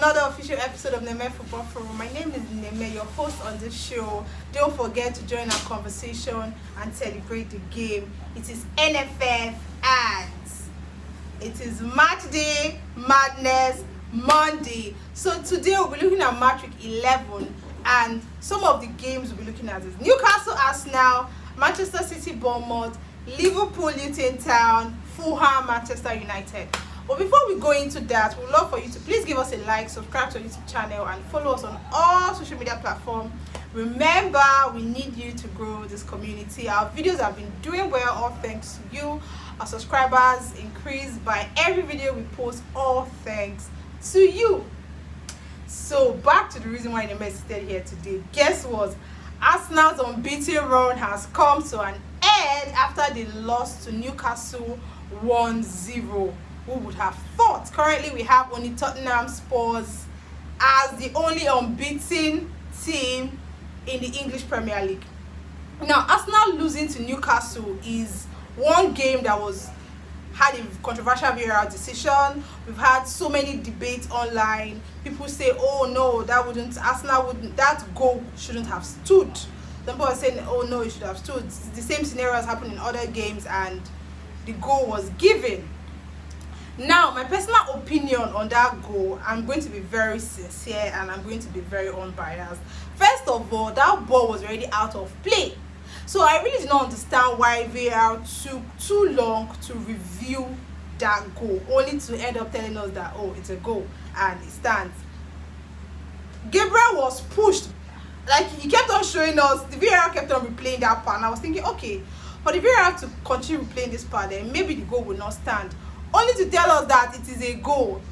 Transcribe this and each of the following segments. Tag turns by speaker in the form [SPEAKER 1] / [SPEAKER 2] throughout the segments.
[SPEAKER 1] another official episode of Neme Football Forum. My name is Neme, your host on this show. Don't forget to join our conversation and celebrate the game. It is NFF and it is Matchday Madness Monday. So today we'll be looking at Matchweek 11, and some of the games we'll be looking at is Newcastle Arsenal, Manchester City Bournemouth, Liverpool Luton Town, Fulham Manchester United. But before we go into that, we'd love for you to please give us a like, subscribe to our YouTube channel, and follow us on all social media platforms. Remember, we need you to grow this community. Our videos have been doing well, all thanks to you. Our subscribers increased by every video we post, all thanks to you. So back to the reason why Neme is here today. Guess what? Arsenal's unbeaten run has come to an end after they lost to Newcastle 1-0. Who would have thought? Currently we have only Tottenham Spurs as the only unbeaten team in the English Premier League. Now, Arsenal losing to Newcastle is one game that had a controversial VAR decision. We've had so many debates online. People say, oh no, that goal shouldn't have stood. Some people are saying, oh no, it should have stood. The same scenario has happened in other games and the goal was given. Now, my personal opinion on that goal, I'm going to be very sincere and I'm going to be very unbiased. First of all, that ball was already out of play. So I really did not understand why VAR took too long to review that goal, only to end up telling us that, oh, it's a goal and it stands. Gabriel was pushed. Like, he kept on showing us, the VAR kept on replaying that part, and I was thinking, okay, for the VAR to continue replaying this part, then maybe the goal will not stand. Only to tell us that it is a goal.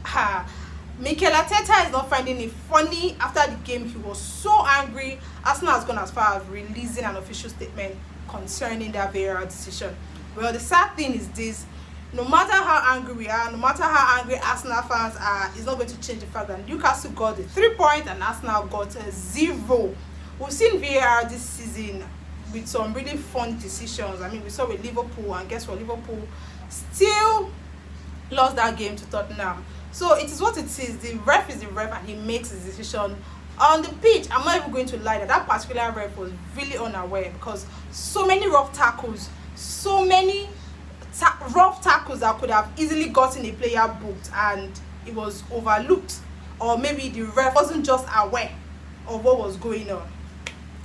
[SPEAKER 1] Mikel Arteta is not finding it funny. After the game, he was so angry. Arsenal has gone as far as releasing an official statement concerning that VAR decision. Well, the sad thing is this: no matter how angry we are, no matter how angry Arsenal fans are, it's not going to change the fact that Newcastle got the 3 points and Arsenal got a 0. We've seen VAR this season with some really fun decisions. I mean, we saw with Liverpool, and guess what? Liverpool still lost that game to Tottenham. So it is what it is. The ref is the ref and he makes his decision on the pitch. I'm not even going to lie that particular ref was really unaware, because so many rough tackles, so many rough tackles that could have easily gotten a player booked, and it was overlooked, or maybe the ref wasn't just aware of what was going on.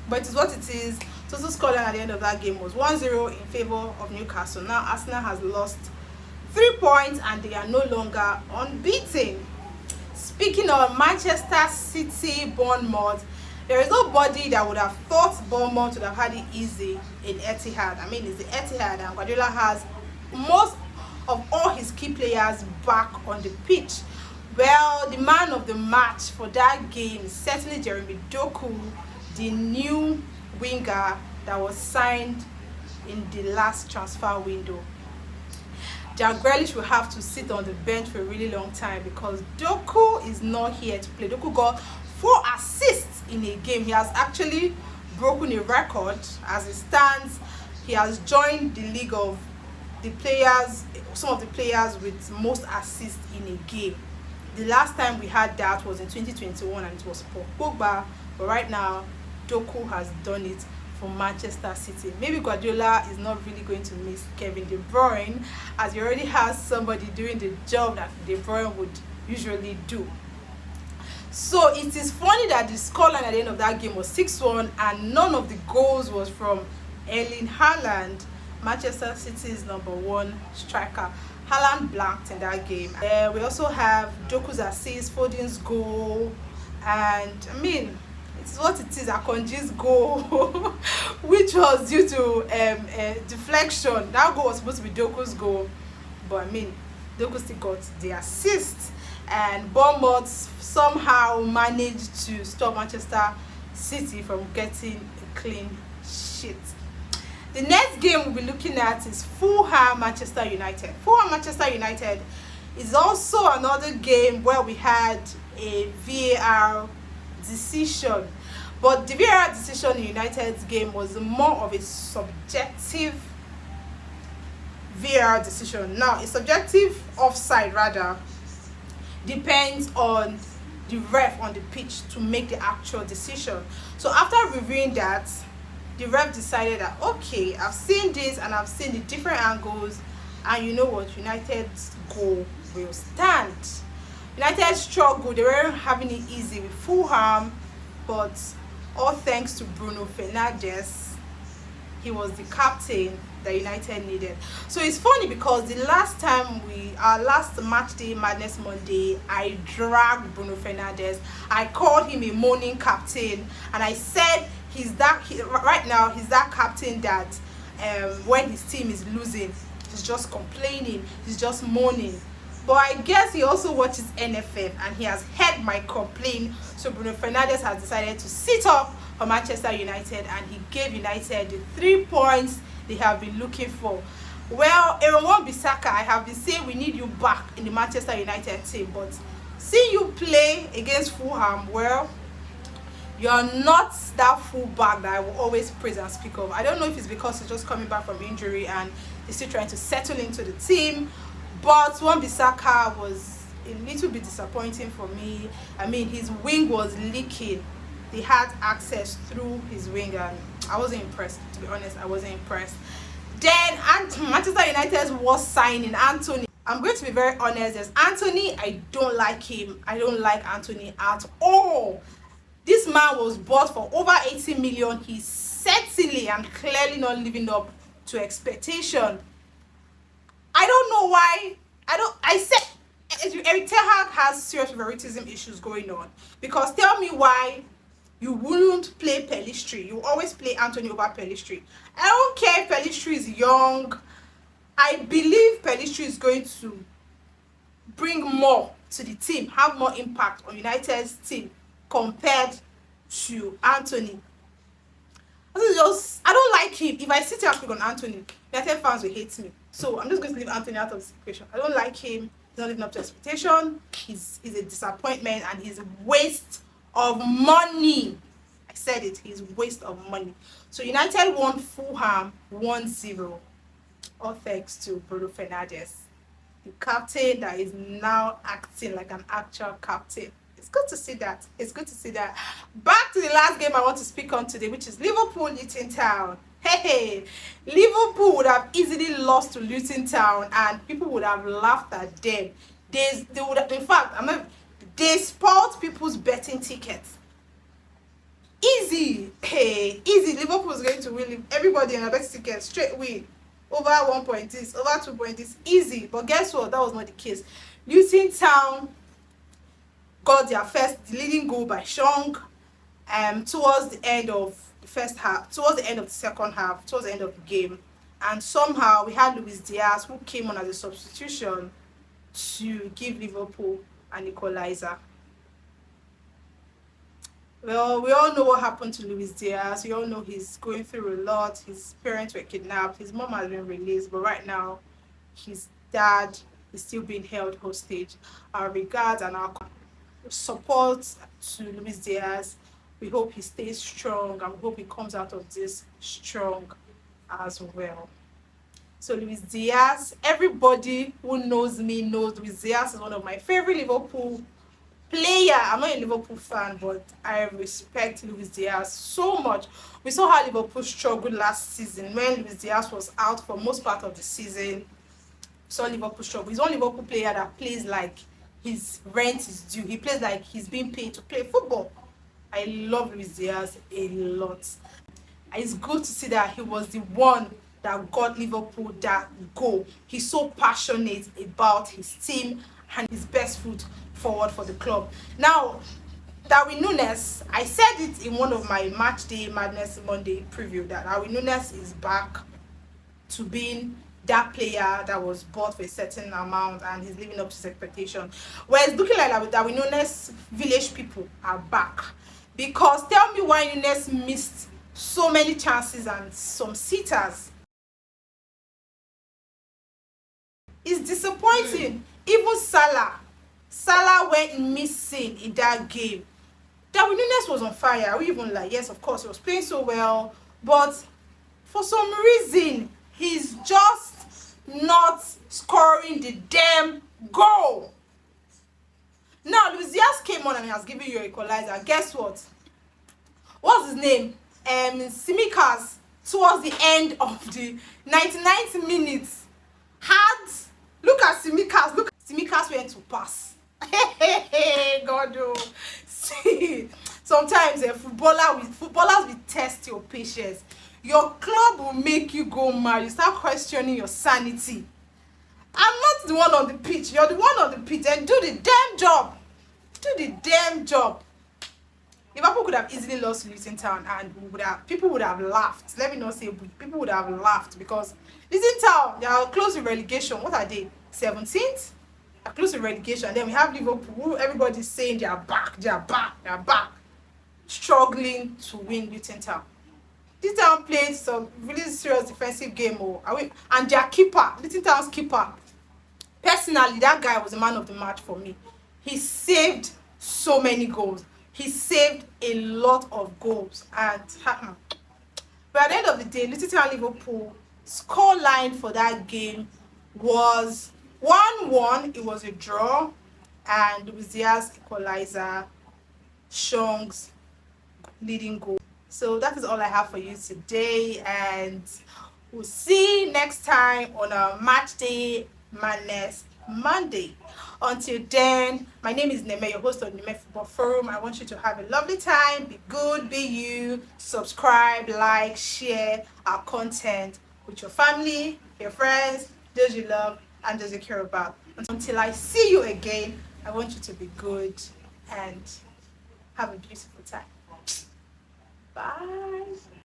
[SPEAKER 1] But it is what it is. Total scoreline at the end of that game was 1-0 in favor of Newcastle. Now Arsenal has lost 3 points and they are no longer unbeaten. Speaking of Manchester City Bournemouth, there is nobody that would have thought Bournemouth would have had it easy in Etihad. I mean, it's the Etihad, and Guardiola has most of all his key players back on the pitch. Well, the man of the match for that game is certainly Jeremy Doku, the new winger that was signed in the last transfer window. Jack Grealish will have to sit on the bench for a really long time because Doku is not here to play. Doku got 4 assists in a game. He has actually broken a record. As it stands, he has joined the league of the players, some of the players with most assists in a game. The last time we had that was in 2021 and it was for Pogba, but right now Doku has done it for Manchester City. Maybe Guardiola is not really going to miss Kevin De Bruyne, as he already has somebody doing the job that De Bruyne would usually do. So it is funny that the scoreline at the end of that game was 6-1 and none of the goals was from Erling Haaland, Manchester City's #1 striker. Haaland blanked in that game. We also have Doku's assist, Foden's goal, and I mean, it's what it is. Akonji's goal, which was due to deflection. That goal was supposed to be Doku's goal, but I mean, Doku still got the assist, and Bournemouth somehow managed to stop Manchester City from getting a clean sheet. The next game we'll be looking at is Fulham Manchester United. Fulham Manchester United is also another game where we had a VAR decision, but the VAR decision in United's game was more of a subjective VAR decision. Now, a subjective offside rather depends on the ref on the pitch to make the actual decision. So after reviewing that, the ref decided that, okay, I've seen this and I've seen the different angles, and you know what, United's goal will stand. United struggled, they weren't having it easy with Fulham, but all thanks to Bruno Fernandes, he was the captain that United needed. So it's funny because the last time our last match day Madness Monday, I dragged Bruno Fernandes. I called him a moaning captain, and I said right now he's that captain that when his team is losing, he's just complaining, he's just moaning. But I guess he also watches NFF and he has heard my complaint. So Bruno Fernandes has decided to sit up for Manchester United, and he gave United the 3 points they have been looking for. Well, Aaron Wan-Bissaka, I have been saying we need you back in the Manchester United team, but seeing you play against Fulham, well, you're not that fullback that I will always praise and speak of. I don't know if it's because he's just coming back from injury and he's still trying to settle into the team, but Wan-Bissaka was a little bit disappointing for me. I mean, his wing was leaking. They had access through his wing, and I wasn't impressed, to be honest. I wasn't impressed. Then Manchester United's worst signing, Anthony. I'm going to be very honest. There's Anthony. I don't like him. I don't like Anthony at all. This man was bought for over 80 million. He's certainly and clearly not living up to expectation. I don't know why. I said Eric Ten Hag has serious favoritism issues going on, because tell me why you wouldn't play Pellistri. You always play Anthony over Pellistri. I don't care if Pellistri is young. I believe Pellistri is going to bring more to the team, have more impact on United's team compared to Anthony. I don't like him. If I sit here and speak on Anthony, United fans will hate me. So I'm just going to leave Anthony out of the equation. I don't like him. He's not living up to expectation. He's a disappointment, and he's a waste of money. I said it. He's a waste of money. So United won Fulham 1-0. All thanks to Bruno Fernandes, the captain that is now acting like an actual captain. It's good to see that. It's good to see that. Back to the last game I want to speak on today, which is Liverpool-Luton Town. Hey, Liverpool would have easily lost to Luton Town, and people would have laughed at them. They would have, in fact, they spoiled people's betting tickets. Easy. Hey, easy. Liverpool is going to win. Everybody in a betting ticket straight win. Over 1 point this, over 2 point this. Easy. But guess what? That was not the case. Luton Town got their first leading goal by Shong towards the end of the first half, towards the end of the second half, towards the end of the game. And somehow we had Luis Diaz, who came on as a substitution to give Liverpool an equalizer. Well, we all know what happened to Luis Diaz. We all know he's going through a lot. His parents were kidnapped. His mom has been released, but right now his dad is still being held hostage. Our regards and our support to Luis Diaz. We hope he stays strong, and we hope he comes out of this strong as well. So Luis Diaz, everybody who knows me knows Luis Diaz is one of my favorite Liverpool player. I'm not a Liverpool fan, but I respect Luis Diaz so much. We saw how Liverpool struggled last season when Luis Diaz was out for most part of the season. So Liverpool struggle. He's one Liverpool player that plays like his rent is due. He plays like he's being paid to play football. I love Luis Diaz a lot. And it's good to see that he was the one that got Liverpool that goal. He's so passionate about his team and his best foot forward for the club. Now, Darwin Núñez, I said it in one of my Matchday Madness Monday preview that Darwin Núñez is back to being that player that was bought for a certain amount, and he's living up to his expectation. Well, it's looking like Darwin Núñez village people are back. Because tell me why Núñez missed so many chances and some sitters. It's disappointing. Even Salah went missing in that game. Darwin Núñez was on fire. We even like, yes, of course, he was playing so well, but for some reason, he's just not scoring the damn goal. Now, Diaz came on and has given you an equalizer. Guess what? What's his name? Simikas, towards the end of the 99th minute, had, look at Simikas, look, Simikas went to pass. God, oh. See, sometimes footballers will test your patience. Your club will make you go mad. You start questioning your sanity. I'm not the one on the pitch. You're the one on the pitch, and do the damn job. Do the damn job. Liverpool could have easily lost to Luton Town, and people would have laughed. Let me not say people would have laughed, because Luton Town, they are close to relegation. What are they? 17th? They are close to relegation. And then we have Liverpool. Everybody's saying they are back, they are back, they are back, struggling to win Luton Town. Luton Town played some really serious defensive game, and their keeper, Luton Town's keeper. Personally, that guy was the man of the match for me. He saved so many goals. He saved a lot of goals. And but at the end of the day, Luton Town Liverpool score line for that game was 1-1. It was a draw, and it was Diaz equalizer, Shong's leading goal. So that is all I have for you today, and we'll see you next time on our Matchday Madness Monday. Until then, my name is Neme, your host of Neme Football Forum. I want you to have a lovely time. Be good, be you. Subscribe, like, share our content with your family, your friends, those you love, and those you care about. Until I see you again, I want you to be good and have a beautiful time. Bye.